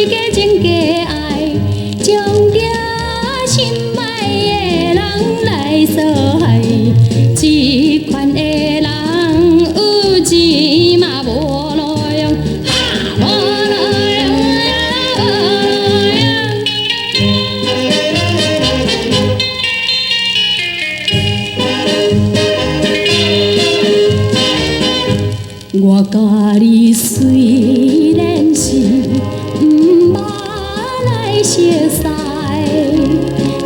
加情加爱，将着心爱的人来相害。这款的人有钱嘛无路用，无路用呀，无路用。我甲你虽然是毋捌来熟悉，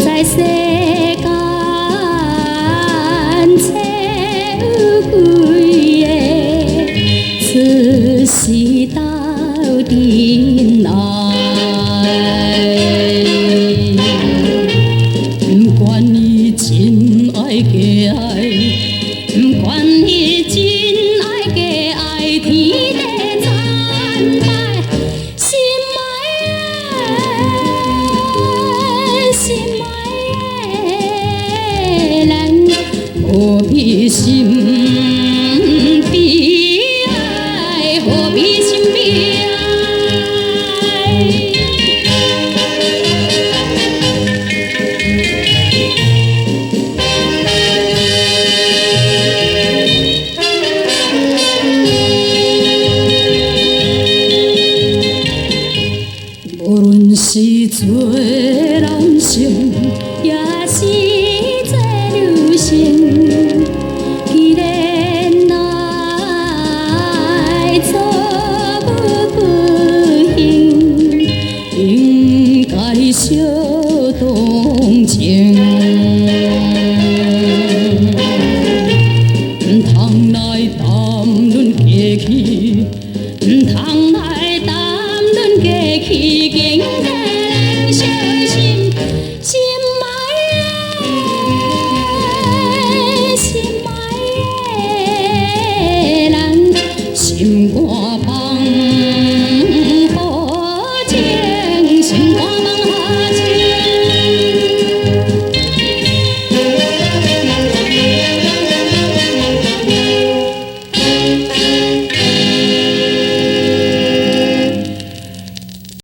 在世间找有几个出世斗阵爱？不管伊真爱假爱，不管伊真爱假爱，天地惨败，心爱的人，何必心悲哀？何必心悲哀？无论是做男性，也是做女性，既然爱错不幸，应该相同情。唔通来谈论过去，唔通来谈论过去，经过人小心，心爱的人，心肝